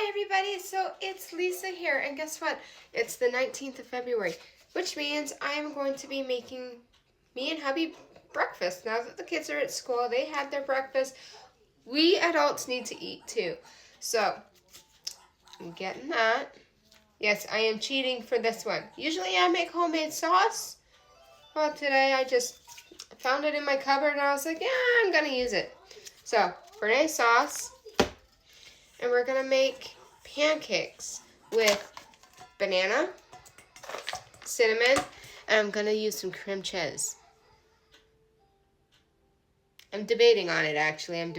Hi everybody, so it's Lisa here, and guess what? It's the 19th of February, which means I'm going to be making me and hubby breakfast. Now that the kids are at school, they had their breakfast. We adults need to eat too. So, I'm getting that. Yes, I am cheating for this one. Usually I make homemade sauce. Well, today I just found it in my cupboard and I was like, yeah, I'm gonna use it. So, Béarnaise sauce. And we're going to make pancakes with banana, cinnamon, and I'm going to use some cream cheese. I'm debating on it, actually.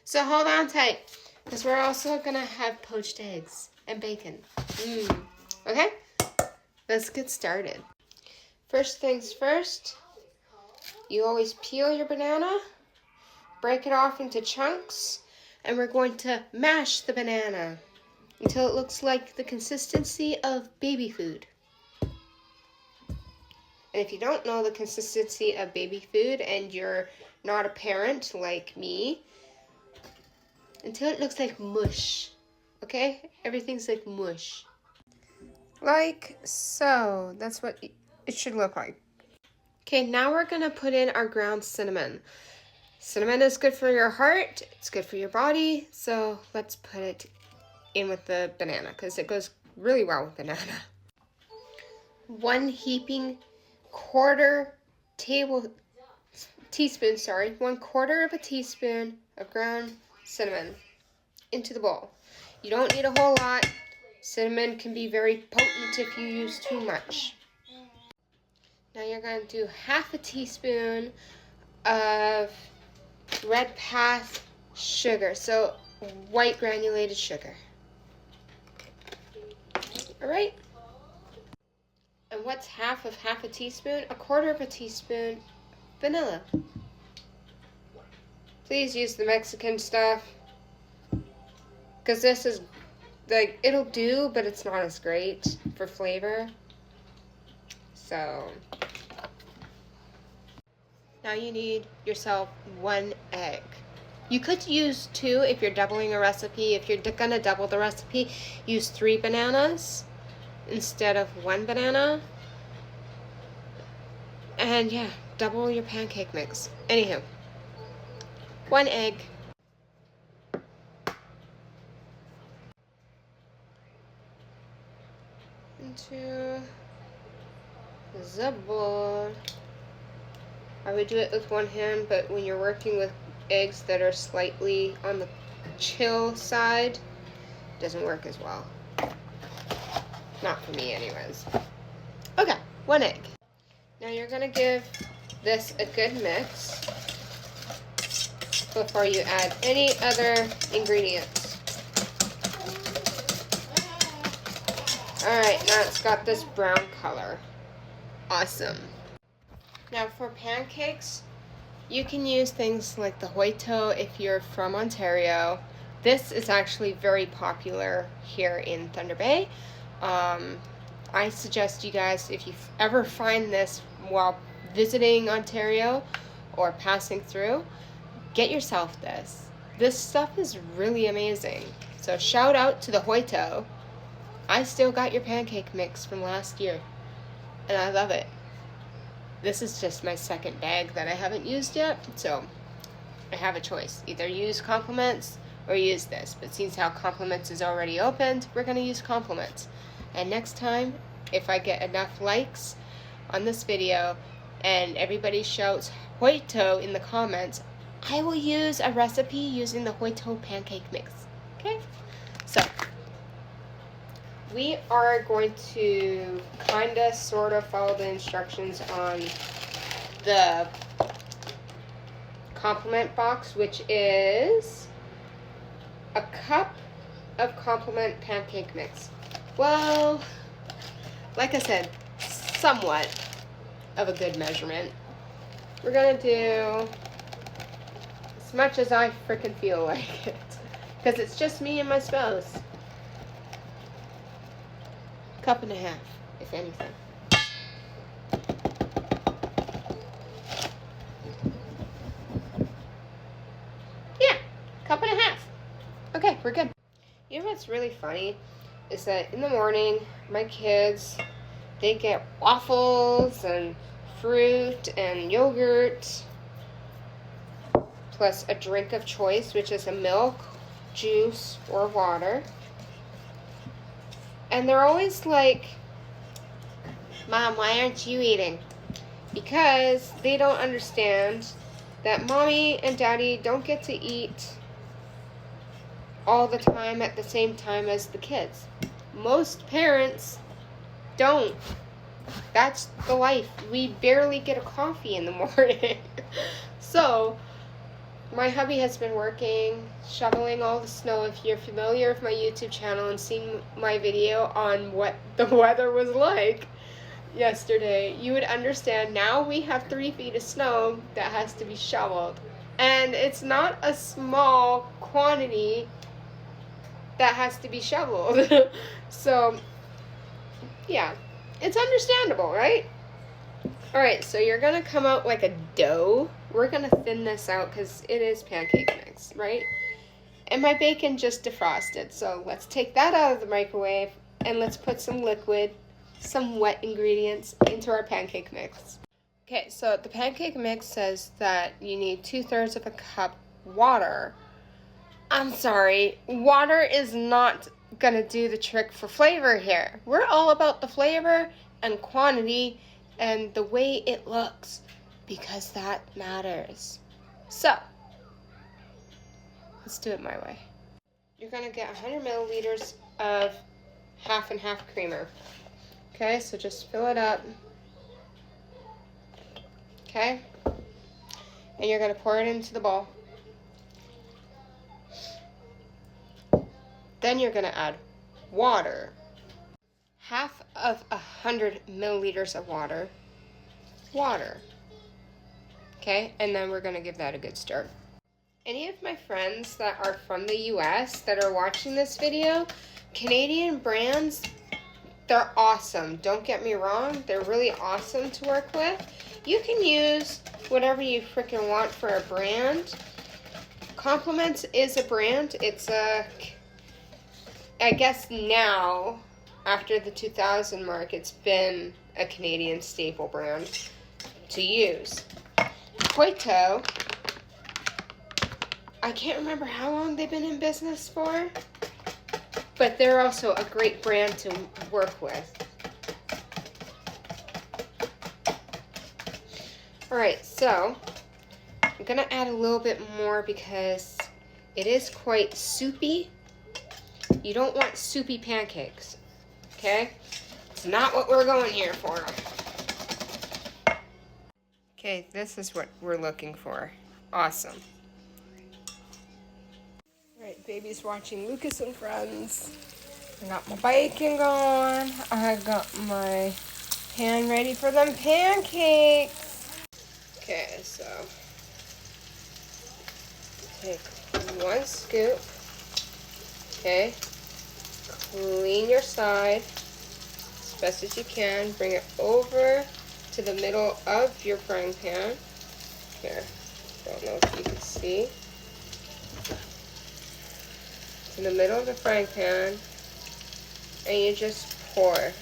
So hold on tight, because we're also going to have poached eggs and bacon. Okay? Let's get started. First things first, you always peel your banana, break it off into chunks, and we're going to mash the banana until it looks like the consistency of baby food. And if you don't know the consistency of baby food and you're not a parent like me, until it looks like mush. Okay? Everything's like mush. Like so. That's what it should look like. Okay, now we're going to put in our ground cinnamon. Cinnamon is good for your heart, it's good for your body, so let's put it in with the banana because it goes really well with banana. 1 heaping quarter teaspoon of a teaspoon of ground cinnamon into the bowl. You don't need a whole lot. Cinnamon can be very potent if you use too much. Now you're going to do half a teaspoon of Red Path sugar, so white granulated sugar. Alright? And what's half of half a teaspoon? 1/4 of a teaspoon vanilla. Please use the Mexican stuff, because this is, like, it'll do, but it's not as great for flavor. So, now you need yourself 1 egg. You could use 2 if you're doubling a recipe. If you're gonna double the recipe, use 3 bananas instead of 1 banana. And yeah, double your pancake mix. Anywho, 1 egg. Into the bowl. I would do it with 1 hand, but when you're working with eggs that are slightly on the chill side, it doesn't work as well. Not for me anyways. Okay, 1 egg. Now you're gonna give this a good mix before you add any other ingredients. Alright, now it's got this brown color. Awesome. Now for pancakes, you can use things like the Hoito if you're from Ontario. This is actually very popular here in Thunder Bay. I suggest you guys, if you ever find this while visiting Ontario or passing through, get yourself this. This stuff is really amazing. So shout out to the Hoito. I still got your pancake mix from last year, and I love it. This is just my 2nd bag that I haven't used yet, so I have a choice. Either use Compliments or use this. But since how Compliments is already opened, we're going to use Compliments. And next time, if I get enough likes on this video and everybody shouts Hoito in the comments, I will use a recipe using the Hoito pancake mix. Okay? So, we are going to kinda sorta follow the instructions on the Compliment box, which is a cup of Compliment pancake mix. Well, like I said, somewhat of a good measurement. We're gonna do as much as I frickin' feel like it, because it's just me and my spouse. 1.5 cups, if anything. Yeah, 1.5 cups. Okay, we're good. You know what's really funny is that in the morning, my kids, they get waffles and fruit and yogurt, plus a drink of choice, which is a milk, juice, or water. And they're always like, Mom, why aren't you eating? Because they don't understand that Mommy and Daddy don't get to eat all the time at the same time as the kids. Most parents don't. That's the life. We barely get a coffee in the morning. So, my hubby has been working, shoveling all the snow. If you're familiar with my YouTube channel and seen my video on what the weather was like yesterday, you would understand now we have 3 feet of snow that has to be shoveled. And it's not a small quantity that has to be shoveled. So, yeah, it's understandable, right? All right, so you're gonna come out like a dough. We're gonna thin this out because it is pancake mix, right? And my bacon just defrosted, so let's take that out of the microwave and let's put some liquid, some wet ingredients into our pancake mix. Okay, so the pancake mix says that you need 2/3 of a cup water. I'm sorry, water is not gonna do the trick for flavor here. We're all about the flavor and quantity and the way it looks, because that matters. So, let's do it my way. You're gonna get 100 milliliters of half and half creamer. Okay, so just fill it up. Okay, and you're gonna pour it into the bowl. Then you're gonna add water. Half of 100 milliliters of water. Okay, and then we're gonna give that a good stir. Any of my friends that are from the US that are watching this video, Canadian brands, they're awesome. Don't get me wrong, they're really awesome to work with. You can use whatever you freaking want for a brand. Compliments is a brand. It's a, I guess now, after the 2000 mark, it's been a Canadian staple brand to use. Coito, I can't remember how long they've been in business for, but they're also a great brand to work with. Alright, so I'm gonna add a little bit more because it is quite soupy. You don't want soupy pancakes, okay? It's not what we're going here for. Okay, this is what we're looking for. Awesome. Alright, baby's watching Lucas and Friends. I got my bacon going. I got my pan ready for them pancakes. Okay, so take 1 scoop. Okay, clean your side as best as you can. Bring it over to the middle of your frying pan. Here, don't know if you can see. In the middle of the frying pan, and you just pour.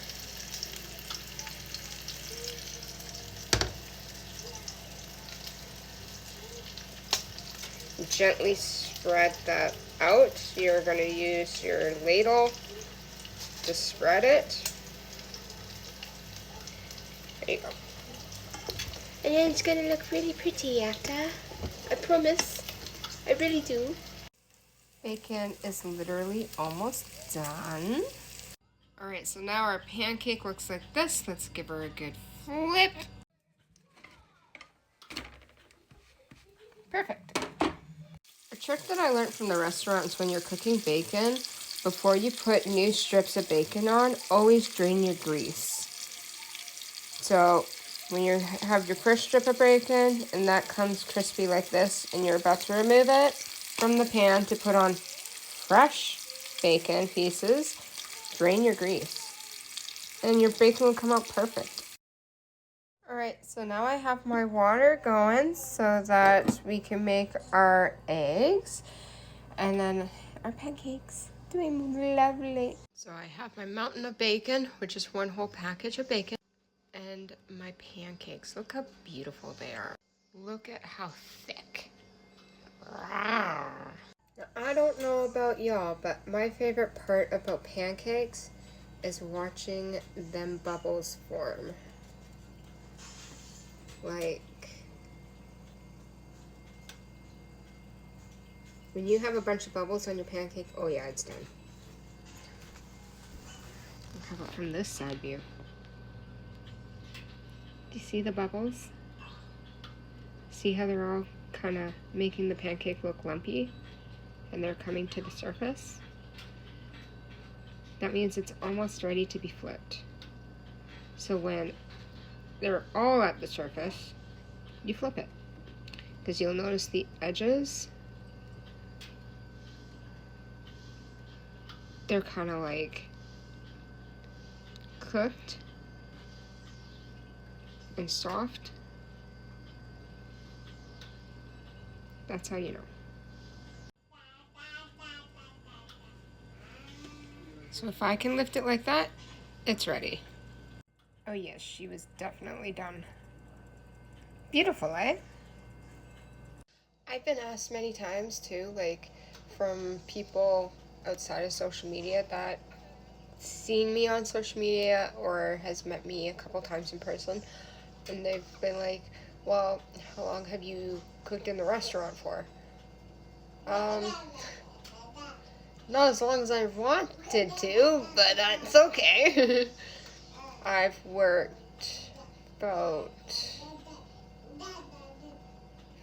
Gently spread that out. You're going to use your ladle to spread it. There you go. And then it's going to look really pretty after. I promise. I really do. Bacon is literally almost done. Alright, so now our pancake looks like this. Let's give her a good flip. Perfect. A trick that I learned from the restaurant is when you're cooking bacon, before you put new strips of bacon on, always drain your grease. So when you have your first strip of bacon and that comes crispy like this and you're about to remove it from the pan to put on fresh bacon pieces, drain your grease and your bacon will come out perfect. Alright, so now I have my water going so that we can make our eggs and then our pancakes. doing lovely. So I have my mountain of bacon, which is one whole package of bacon, and my pancakes. Look how beautiful they are. Look at how thick. Now, I don't know about y'all, but my favorite part about pancakes is watching them bubbles form. Like, when you have a bunch of bubbles on your pancake, oh yeah, it's done. How about from this side view? Do you see the bubbles? See how they're all kind of making the pancake look lumpy? And they're coming to the surface? That means it's almost ready to be flipped. So when they're all at the surface, you flip it. Because you'll notice the edges, they're kind of like cooked and soft. That's how you know. So if I can lift it like that, it's ready. Oh yes, she was definitely done. Beautiful, eh? I've been asked many times too, like from people outside of social media that seen me on social media or has met me a couple times in person, and they've been like, well, how long have you cooked in the restaurant for? Not as long as I wanted to, but that's okay. I've worked about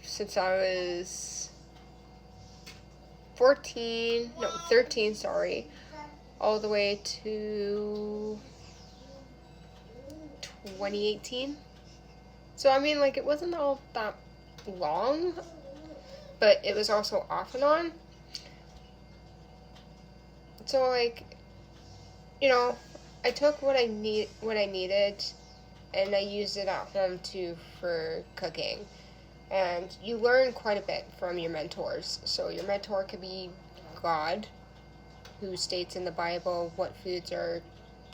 since I was 13, sorry, all the way to 2018. So I mean, like, it wasn't all that long, but it was also off and on. So like, you know, I took what I needed, and I used it at home too for cooking. And you learn quite a bit from your mentors. So your mentor could be God, who states in the Bible what foods are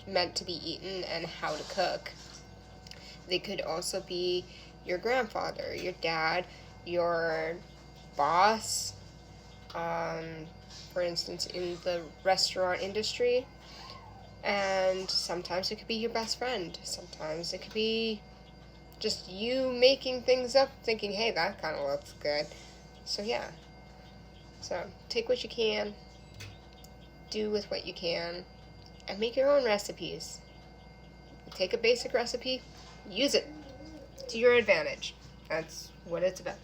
meant to be eaten and how to cook. They could also be your grandfather, your dad, your boss, for instance, in the restaurant industry. And sometimes it could be your best friend. Sometimes it could be just you making things up, thinking, hey, that kind of looks good. So yeah. So take what you can, do with what you can, and make your own recipes. Take a basic recipe, use it to your advantage. That's what it's about.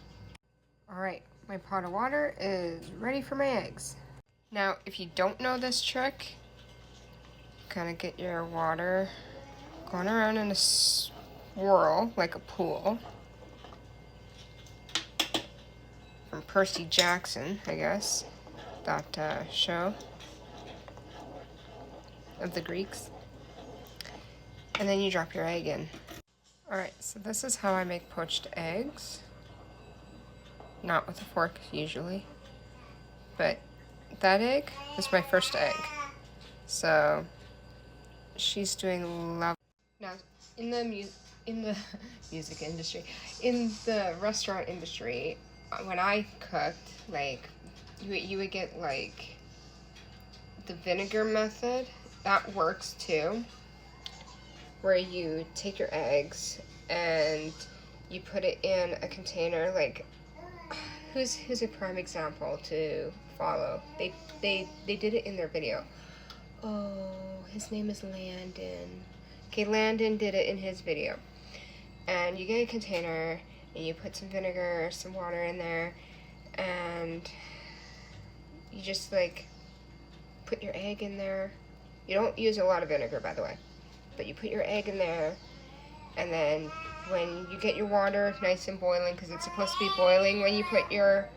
Alright, my pot of water is ready for my eggs. Now, if you don't know this trick, kind of get your water going around in a swirl like a pool. From Percy Jackson, I guess, that show of the Greeks. And then you drop your egg in. Alright, so this is how I make poached eggs. Not with a fork, usually. But that egg is my first egg. So she's doing love. Now, in the music industry, in the restaurant industry, when I cooked, like, you would get, like, the vinegar method. That works, too. Where you take your eggs and you put it in a container, like, who's a prime example to follow? They did it in their video. Oh, his name is Landon. Okay, Landon did it in his video. And you get a container, and you put some vinegar or some water in there, and you just, like, put your egg in there. You don't use a lot of vinegar, by the way. But you put your egg in there, and then when you get your water nice and boiling, because it's supposed to be boiling when you put your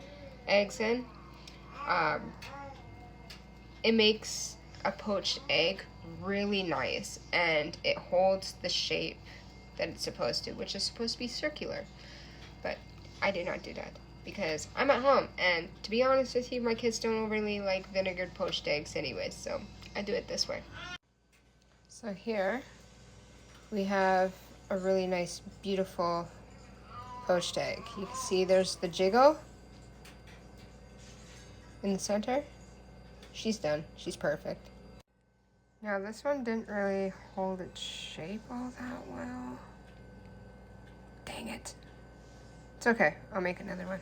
eggs in, it makes a poached egg really nice, and it holds the shape that it's supposed to, which is supposed to be circular. But I did not do that. because I'm at home, and to be honest with you, my kids don't overly like vinegared poached eggs anyways, so I do it this way. So here we have a really nice, beautiful poached egg. You can see there's the jiggle in the center. She's done. She's perfect. Now this one didn't really hold its shape all that well. Dang it. It's okay. I'll make another one.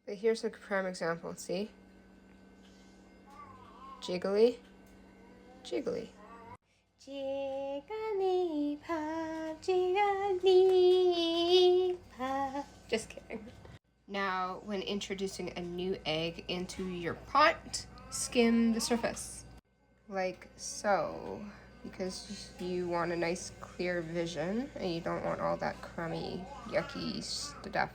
But here's a prime example. See? Jiggly. Jiggly. Jiggly pop, jiggly pop. Just kidding. Now, when introducing a new egg into your pot, skim the surface. Like so. Because you want a nice clear vision and you don't want all that crummy, yucky stuff.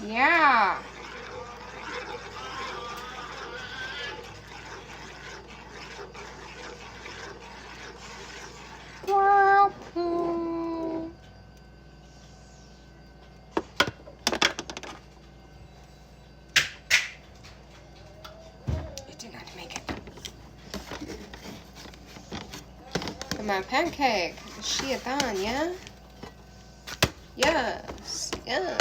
Yeah. Whirlpool. It did not make it. Come on, pancake. Is she done, yeah? Yes, yes.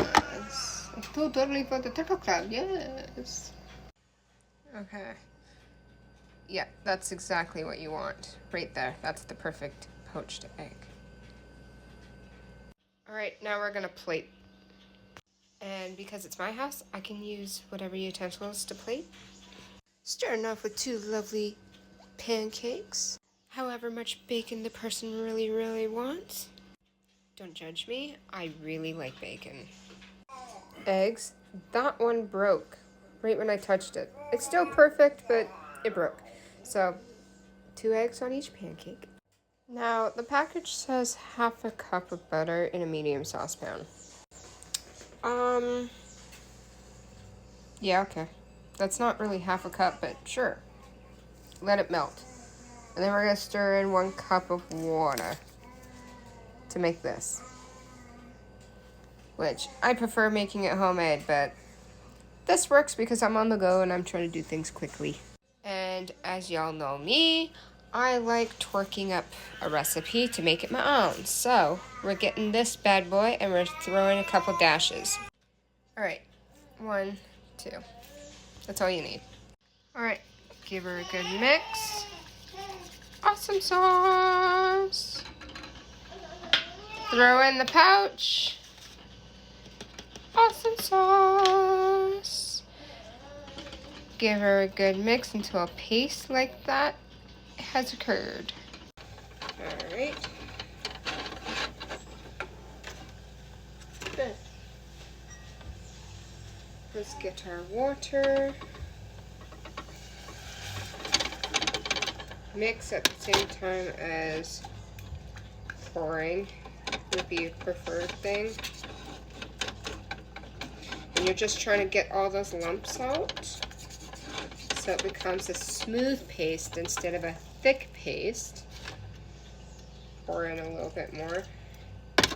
Totally for the turtle club, yes. Okay. Yeah, that's exactly what you want. Right there. That's the perfect poached egg. Alright, now we're gonna plate. And because it's my house, I can use whatever utensils to plate. Starting off with 2 lovely pancakes. However much bacon the person really wants. Don't judge me, I really like bacon. Eggs. That one broke right when I touched it. It's still perfect, but it broke. So, 2 eggs on each pancake. Now, the package says half a cup of butter in a medium saucepan. Yeah, okay. That's not really half a cup, but sure. Let it melt. And then we're gonna stir in 1 cup of water to make this. Which, I prefer making it homemade, but this works because I'm on the go and I'm trying to do things quickly. And as y'all know me, I like twerking up a recipe to make it my own. So, we're getting this bad boy and we're throwing a couple dashes. Alright, 1, 2. That's all you need. Alright, give her a good mix. Awesome sauce. Throw in the pouch. Awesome sauce. Give her a good mix until a paste like that has occurred. Alright. Good. Let's get our water. Mix at the same time as pouring would be a preferred thing. And you're just trying to get all those lumps out so it becomes a smooth paste instead of a thick paste. Pour in a little bit more.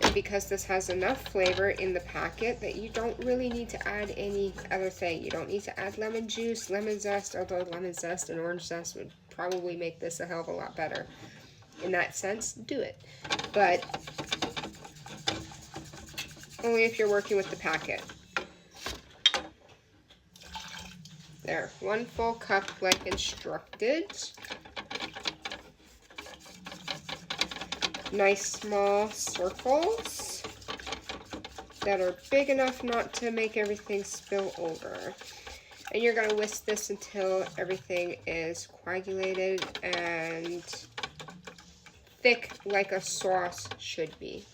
And because this has enough flavor in the packet that you don't really need to add any other thing. You don't need to add lemon juice, lemon zest, although lemon zest and orange zest would probably make this a hell of a lot better. In that sense, do it. But only if you're working with the packet. There, 1 full cup like instructed. Nice small circles that are big enough not to make everything spill over. And you're going to whisk this until everything is coagulated and thick like a sauce should be.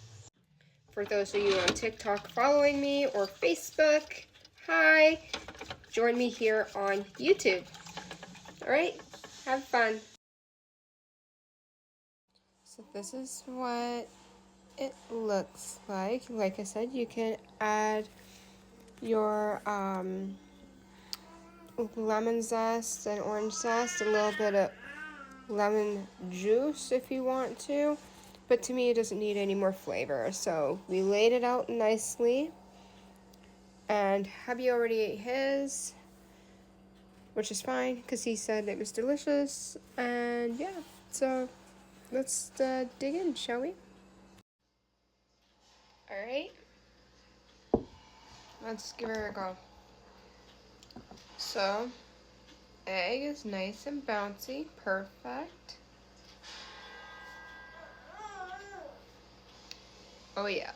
For those of you on TikTok following me or Facebook, hi! Join me here on YouTube. Alright, have fun. So this is what it looks like. Like I said, you can add your lemon zest and orange zest, a little bit of lemon juice if you want to, but to me it doesn't need any more flavor. So we laid it out nicely, and hubby already ate his, which is fine because he said it was delicious. And yeah, so let's dig in, shall we? All right, let's give her a go. So egg is nice and bouncy, perfect. Oh yeah,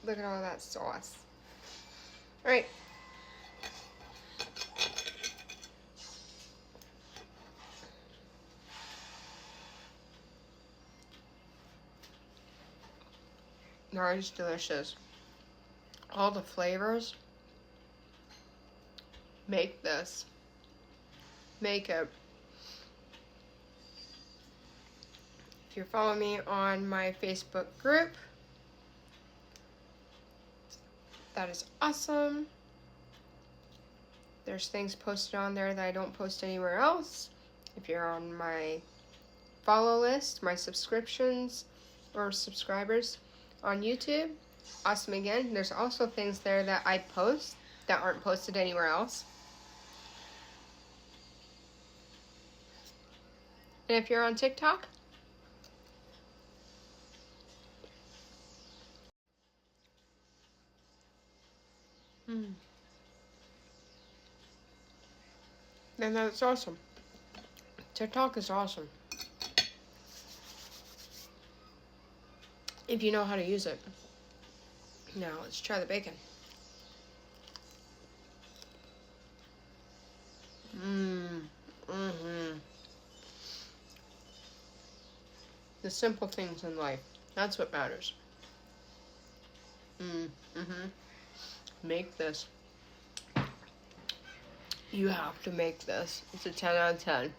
look at all that sauce. All right. That is delicious. All the flavors make this. Make it. If you're following me on my Facebook group, that is awesome. There's things posted on there that I don't post anywhere else. If you're on my follow list, my subscriptions or subscribers on YouTube, awesome again. There's also things there that I post that aren't posted anywhere else. And if you're on TikTok, then that's awesome. TikTok is awesome if you know how to use it. Now let's try the bacon. The simple things in life. That's what matters. Make this. You have to make this. It's a 10 out of 10.